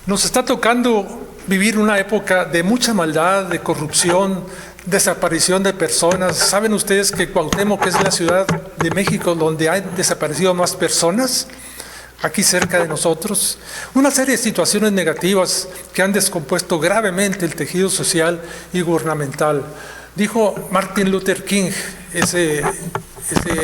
Nos está tocando vivir una época de mucha maldad, de corrupción, desaparición de personas. ¿Saben ustedes que Cuauhtémoc es la ciudad de México donde han desaparecido más personas? Aquí cerca de nosotros. Una serie de situaciones negativas que han descompuesto gravemente el tejido social y gubernamental. Dijo Martin Luther King, ese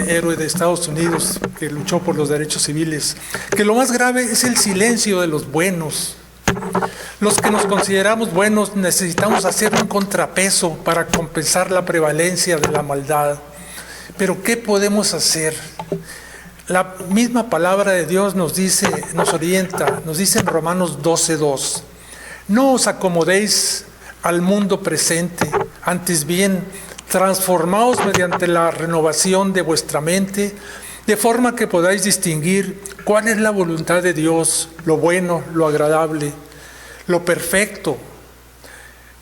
héroe de Estados Unidos que luchó por los derechos civiles, que lo más grave es el silencio de los buenos. Los que nos consideramos buenos necesitamos hacer un contrapeso para compensar la prevalencia de la maldad. Pero ¿qué podemos hacer? La misma palabra de Dios nos dice, nos orienta, nos dice en Romanos 12:2, no os acomodéis al mundo presente, antes bien, transformaos mediante la renovación de vuestra mente, de forma que podáis distinguir cuál es la voluntad de Dios, lo bueno, lo agradable, lo perfecto.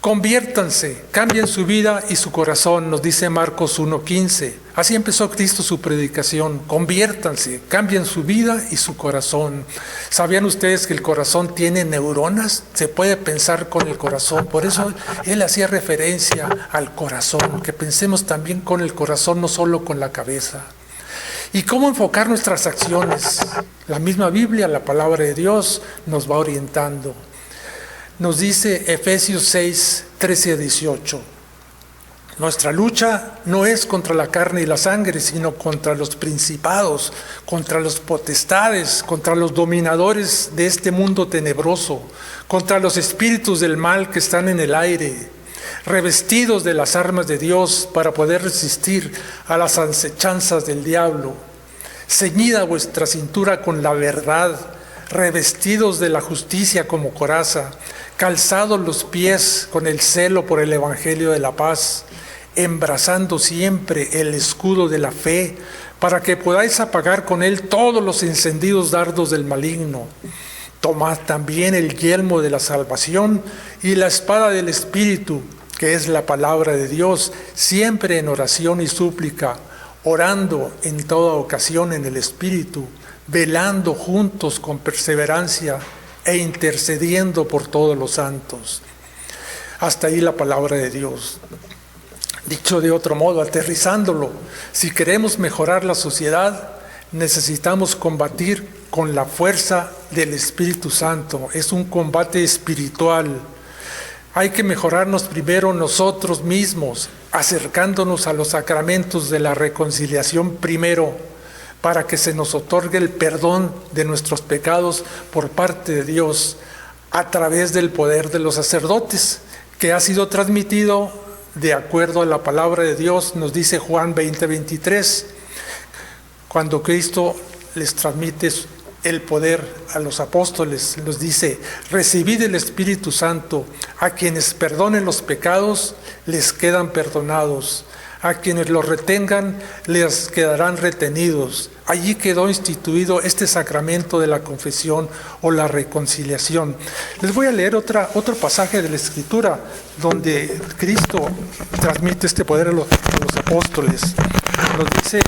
Conviértanse, cambien su vida y su corazón, nos dice Marcos 1:15. Así empezó Cristo su predicación. Conviértanse, cambien su vida y su corazón. ¿Sabían ustedes que el corazón tiene neuronas? Se puede pensar con el corazón. Por eso Él hacía referencia al corazón, que pensemos también con el corazón, no solo con la cabeza. ¿Y cómo enfocar nuestras acciones? La misma Biblia, la palabra de Dios, nos va orientando. Nos dice Efesios 6:13-18. Nuestra lucha no es contra la carne y la sangre, sino contra los principados, contra los potestades, contra los dominadores de este mundo tenebroso, contra los espíritus del mal que están en el aire, revestidos de las armas de Dios para poder resistir a las acechanzas del diablo. Ceñida vuestra cintura con la verdad, revestidos de la justicia como coraza, calzados los pies con el celo por el evangelio de la paz, embrazando siempre el escudo de la fe, para que podáis apagar con él todos los encendidos dardos del maligno. Tomad también el yelmo de la salvación y la espada del Espíritu, que es la palabra de Dios, siempre en oración y súplica, orando en toda ocasión en el Espíritu, velando juntos con perseverancia e intercediendo por todos los santos. Hasta ahí la palabra de Dios. Dicho de otro modo, aterrizándolo, si queremos mejorar la sociedad, necesitamos combatir con la fuerza del Espíritu Santo. Es un combate espiritual. Hay que mejorarnos primero nosotros mismos, acercándonos a los sacramentos de la reconciliación primero, para que se nos otorgue el perdón de nuestros pecados por parte de Dios a través del poder de los sacerdotes, que ha sido transmitido de acuerdo a la palabra de Dios, nos dice Juan 20:23, cuando Cristo les transmite el poder a los apóstoles, nos dice, recibid el Espíritu Santo, a quienes perdonen los pecados, les quedan perdonados. A quienes los retengan, les quedarán retenidos. Allí quedó instituido este sacramento de la confesión o la reconciliación. Les voy a leer otro pasaje de la Escritura donde Cristo transmite este poder a los apóstoles. Nos dice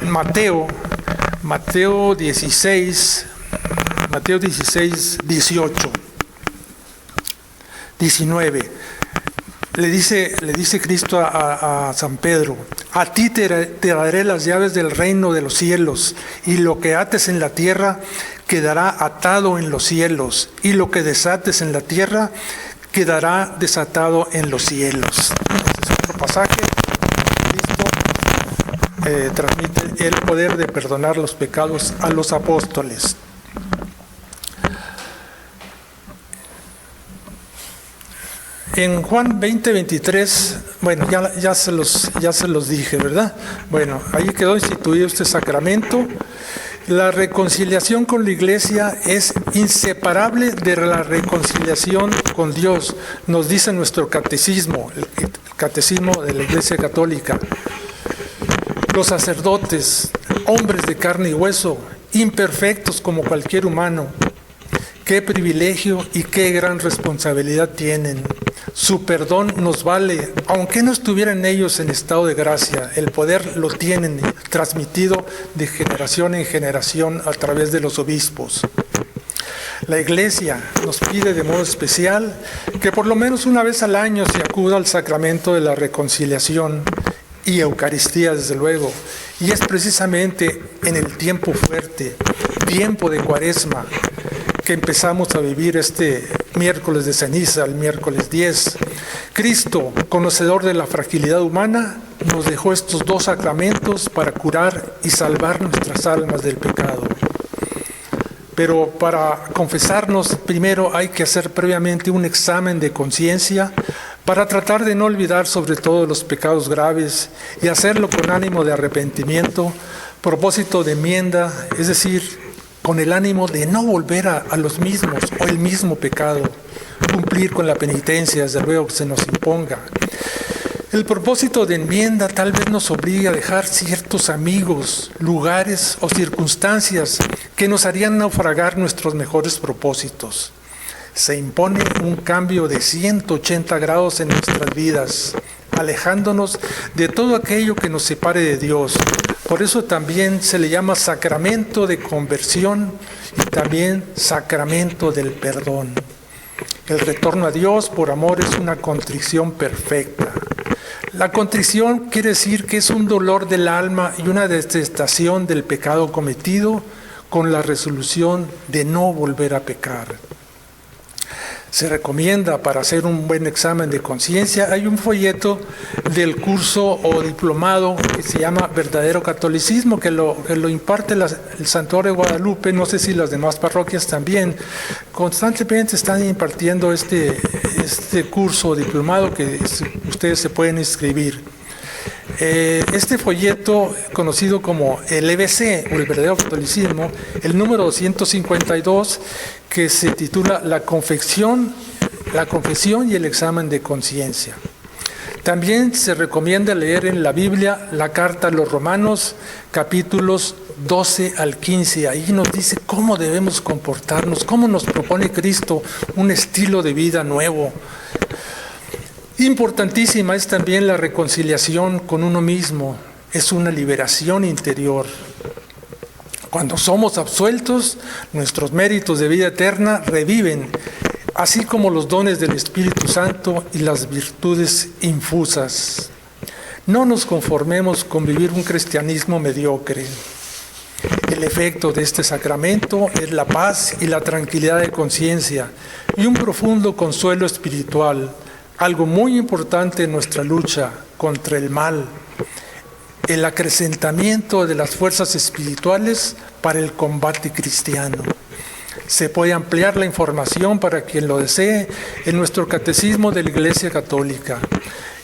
en Mateo 16:18, 19. Le dice Cristo a San Pedro, a ti te daré las llaves del reino de los cielos, y lo que ates en la tierra quedará atado en los cielos, y lo que desates en la tierra quedará desatado en los cielos. Este es otro pasaje. Cristo transmite el poder de perdonar los pecados a los apóstoles. En Juan 20:23, bueno, ya se los dije, ¿verdad? Bueno, ahí quedó instituido este sacramento. La reconciliación con la Iglesia es inseparable de la reconciliación con Dios, nos dice nuestro catecismo, el catecismo de la Iglesia Católica. Los sacerdotes, hombres de carne y hueso, imperfectos como cualquier humano, qué privilegio y qué gran responsabilidad tienen. Su perdón nos vale, aunque no estuvieran ellos en estado de gracia, el poder lo tienen transmitido de generación en generación a través de los obispos. La Iglesia nos pide de modo especial que por lo menos una vez al año se acuda al sacramento de la reconciliación y Eucaristía, desde luego. Y es precisamente en el tiempo fuerte, tiempo de Cuaresma, que empezamos a vivir este miércoles de ceniza, el miércoles 10. Cristo, conocedor de la fragilidad humana, nos dejó estos dos sacramentos para curar y salvar nuestras almas del pecado. Pero para confesarnos, primero hay que hacer previamente un examen de conciencia para tratar de no olvidar sobre todo los pecados graves y hacerlo con ánimo de arrepentimiento, propósito de enmienda, es decir, con el ánimo de no volver a los mismos o el mismo pecado, cumplir con la penitencia, desde luego que se nos imponga. El propósito de enmienda tal vez nos obliga a dejar ciertos amigos, lugares o circunstancias que nos harían naufragar nuestros mejores propósitos. Se impone un cambio de 180 grados en nuestras vidas, alejándonos de todo aquello que nos separe de Dios. Por eso también se le llama sacramento de conversión y también sacramento del perdón. El retorno a Dios por amor es una contrición perfecta. La contrición quiere decir que es un dolor del alma y una detestación del pecado cometido con la resolución de no volver a pecar. Se recomienda para hacer un buen examen de conciencia, hay un folleto del curso o diplomado que se llama Verdadero Catolicismo, que lo imparte el Santuario de Guadalupe, no sé si las demás parroquias también. Constantemente están impartiendo este curso o diplomado que ustedes se pueden inscribir. Este folleto, conocido como el EBC, o el Verdadero Catolicismo, el número 252, que se titula La confesión y el examen de conciencia. También se recomienda leer en la Biblia la carta a los Romanos, capítulos 12 al 15. Ahí nos dice cómo debemos comportarnos, cómo nos propone Cristo un estilo de vida nuevo. Importantísima es también la reconciliación con uno mismo, es una liberación interior. Cuando somos absueltos, nuestros méritos de vida eterna reviven, así como los dones del Espíritu Santo y las virtudes infusas. No nos conformemos con vivir un cristianismo mediocre. El efecto de este sacramento es la paz y la tranquilidad de conciencia y un profundo consuelo espiritual, algo muy importante en nuestra lucha contra el mal, el acrecentamiento de las fuerzas espirituales para el combate cristiano. Se puede ampliar la información para quien lo desee en nuestro Catecismo de la Iglesia Católica.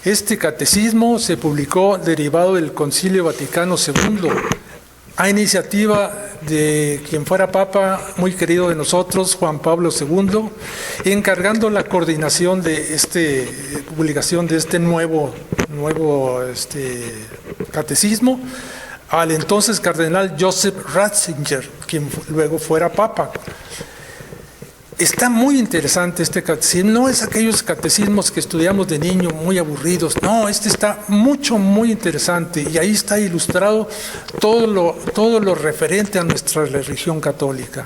Este catecismo se publicó derivado del Concilio Vaticano II, a iniciativa de quien fuera Papa, muy querido de nosotros, Juan Pablo II, encargando la coordinación de publicación de este nuevo catecismo al entonces cardenal Joseph Ratzinger, quien luego fuera Papa. Está muy interesante este catecismo, no es aquellos catecismos que estudiamos de niño muy aburridos, no, este está muy interesante y ahí está ilustrado todo lo referente a nuestra religión católica.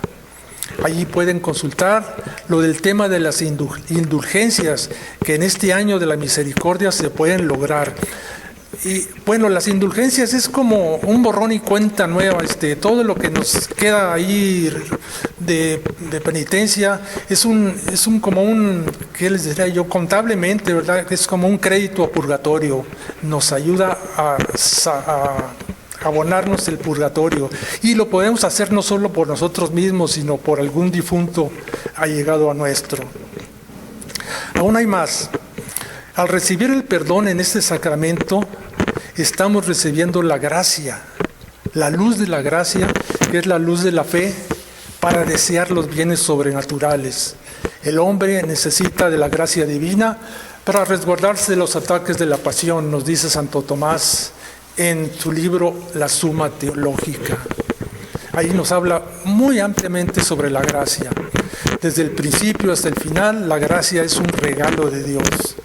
Allí pueden consultar lo del tema de las indulgencias que en este año de la misericordia se pueden lograr. Y bueno, las indulgencias es como un borrón y cuenta nueva, todo lo que nos queda ahí de penitencia es como un, ¿qué les diría yo? Contablemente, ¿verdad? Es como un crédito a purgatorio, nos ayuda a abonarnos el purgatorio y lo podemos hacer no solo por nosotros mismos, sino por algún difunto allegado a nuestro. Aún hay más. Al recibir el perdón en este sacramento, estamos recibiendo la gracia, la luz de la gracia, que es la luz de la fe, para desear los bienes sobrenaturales. El hombre necesita de la gracia divina para resguardarse de los ataques de la pasión, nos dice Santo Tomás en su libro La Suma Teológica. Ahí nos habla muy ampliamente sobre la gracia. Desde el principio hasta el final, la gracia es un regalo de Dios.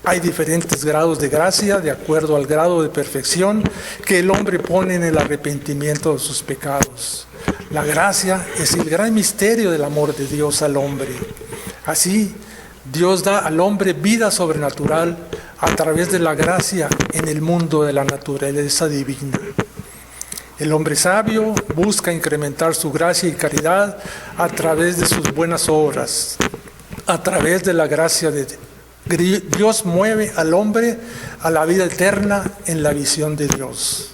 Hay diferentes grados de gracia de acuerdo al grado de perfección que el hombre pone en el arrepentimiento de sus pecados. La gracia es el gran misterio del amor de Dios al hombre. Así, Dios da al hombre vida sobrenatural a través de la gracia en el mundo de la naturaleza divina. El hombre sabio busca incrementar su gracia y caridad a través de sus buenas obras. A través de la gracia de Dios mueve al hombre a la vida eterna en la visión de Dios.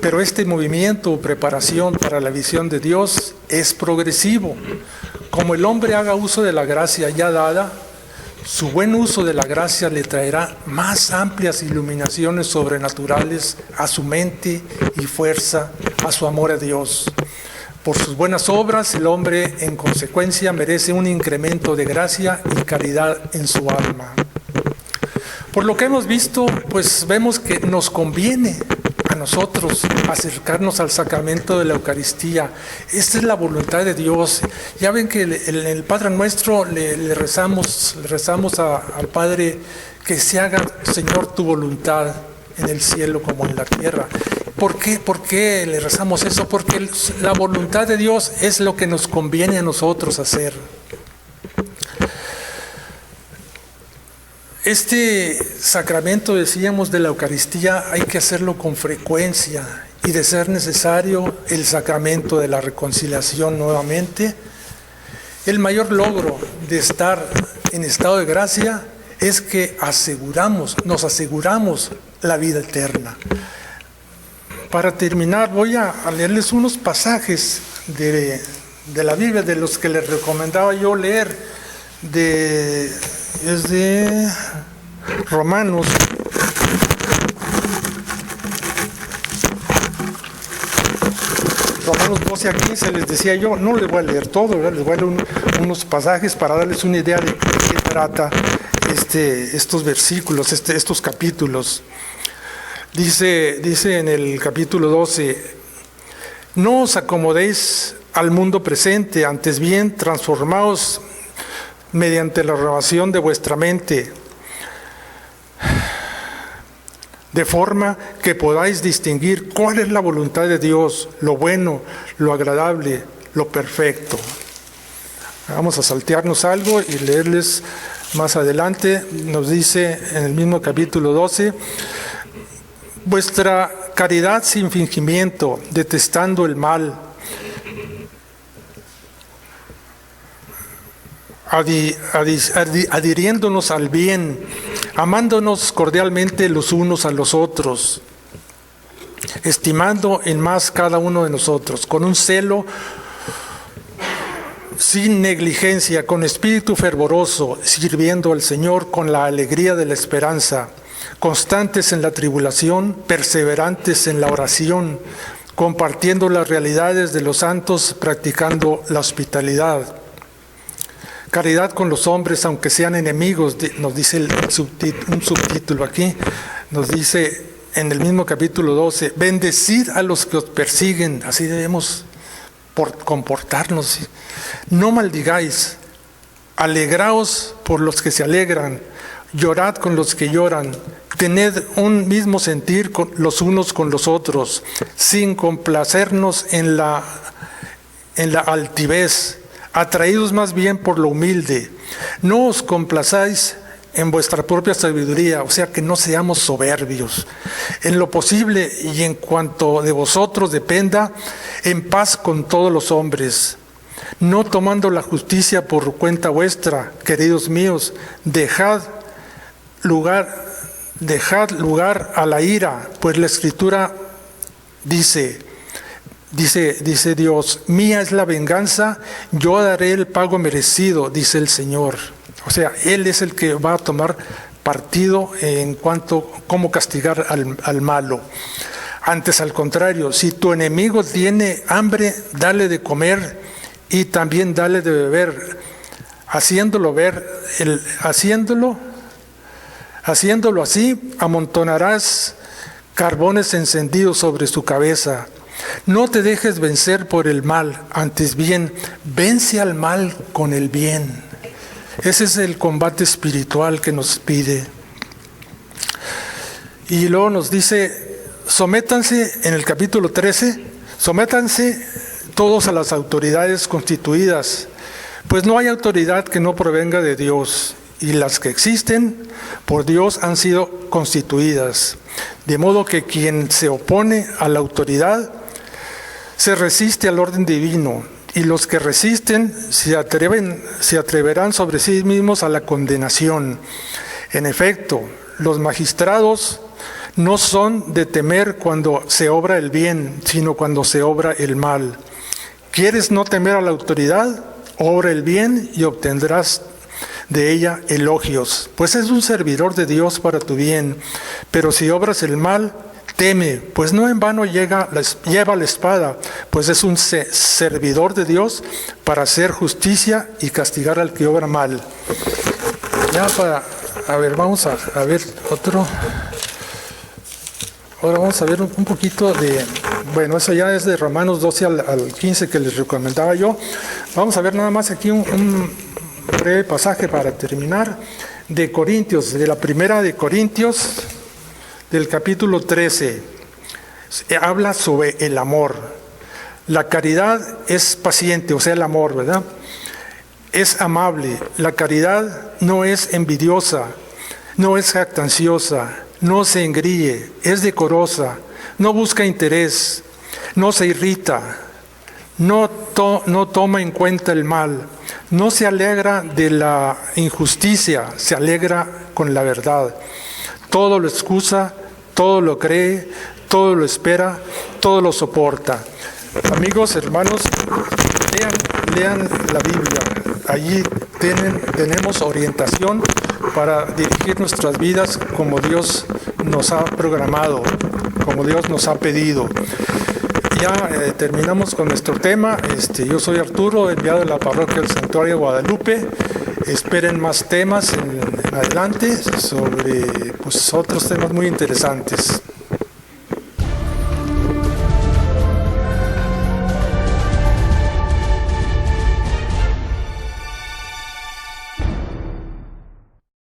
Pero este movimiento o preparación para la visión de Dios es progresivo. Como el hombre haga uso de la gracia ya dada, su buen uso de la gracia le traerá más amplias iluminaciones sobrenaturales a su mente y fuerza, a su amor a Dios. Por sus buenas obras, el hombre en consecuencia merece un incremento de gracia y caridad en su alma. Por lo que hemos visto, pues vemos que nos conviene a nosotros acercarnos al sacramento de la Eucaristía. Esta es la voluntad de Dios. Ya ven que en el Padre Nuestro le rezamos al Padre que se haga, Señor, tu voluntad en el cielo como en la tierra. ¿Por qué le rezamos eso? Porque la voluntad de Dios es lo que nos conviene a nosotros hacer. Este sacramento, decíamos, de la Eucaristía hay que hacerlo con frecuencia y, de ser necesario, el sacramento de la reconciliación nuevamente. El mayor logro de estar en estado de gracia es que nos aseguramos la vida eterna. Para terminar, voy a leerles unos pasajes de la Biblia, de los que les recomendaba yo leer, es de Romanos. Romanos 12 a 15, les decía yo, no les voy a leer todo, ¿verdad? Les voy a leer unos pasajes para darles una idea de qué trata estos versículos, estos capítulos. Dice en el capítulo 12, no os acomodéis al mundo presente, antes bien transformaos mediante la renovación de vuestra mente, de forma que podáis distinguir cuál es la voluntad de Dios, lo bueno, lo agradable, lo perfecto. Vamos a saltearnos algo y leerles más adelante. Nos dice en el mismo capítulo 12, vuestra caridad sin fingimiento, detestando el mal, adhiriéndonos al bien, amándonos cordialmente los unos a los otros, estimando en más cada uno de nosotros, con un celo sin negligencia, con espíritu fervoroso, sirviendo al Señor con la alegría de la esperanza, constantes en la tribulación, perseverantes en la oración, compartiendo las realidades de los santos, practicando la hospitalidad. Caridad con los hombres, aunque sean enemigos, nos dice un subtítulo aquí, nos dice en el mismo capítulo 12, bendecid a los que os persiguen, así debemos comportarnos. No maldigáis, alegraos por los que se alegran, llorad con los que lloran, tened un mismo sentir los unos con los otros, sin complacernos en la altivez, atraídos más bien por lo humilde. No os complazáis en vuestra propia sabiduría, o sea que no seamos soberbios. En lo posible y en cuanto de vosotros dependa, en paz con todos los hombres, no tomando la justicia por cuenta vuestra, queridos míos, dejad lugar a la ira, pues la Escritura dice Dios, mía es la venganza, yo daré el pago merecido, dice el Señor. O sea, Él es el que va a tomar partido en cuanto a cómo castigar al malo. Antes, al contrario, si tu enemigo tiene hambre, dale de comer y también dale de beber, haciéndolo así, amontonarás carbones encendidos sobre su cabeza. No te dejes vencer por el mal, antes bien, vence al mal con el bien. Ese es el combate espiritual que nos pide. Y luego nos dice, sométanse, en el capítulo 13, sométanse todos a las autoridades constituidas, pues no hay autoridad que no provenga de Dios, y las que existen por Dios han sido constituidas. De modo que quien se opone a la autoridad se resiste al orden divino, y los que resisten se atreverán sobre sí mismos a la condenación. En efecto, los magistrados no son de temer cuando se obra el bien, sino cuando se obra el mal. ¿Quieres no temer a la autoridad? Obra el bien y obtendrás de ella elogios, pues es un servidor de Dios para tu bien. Pero si obras el mal, teme, pues no en vano lleva la espada, pues es un servidor de Dios para hacer justicia y castigar al que obra mal. Vamos a ver otro. Ahora vamos a ver un poquito de, eso ya es de Romanos 12 al 15 que les recomendaba yo. Vamos a ver nada más aquí un breve pasaje para terminar, de Corintios, de la primera de Corintios, del capítulo 13. Habla sobre el amor. La caridad es paciente, o sea, el amor, ¿verdad? Es amable. La caridad no es envidiosa, no es jactanciosa, no se engríe, es decorosa, no busca interés, no se irrita, no toma en cuenta el mal, no se alegra de la injusticia, se alegra con la verdad. Todo lo excusa, todo lo cree, todo lo espera, todo lo soporta. Amigos, hermanos, lean la Biblia. Allí tenemos orientación para dirigir nuestras vidas como Dios nos ha programado, como Dios nos ha pedido. Ya terminamos con nuestro tema. Yo soy Arturo, enviado de la parroquia del Santuario de Guadalupe. Esperen más temas en adelante sobre otros temas muy interesantes.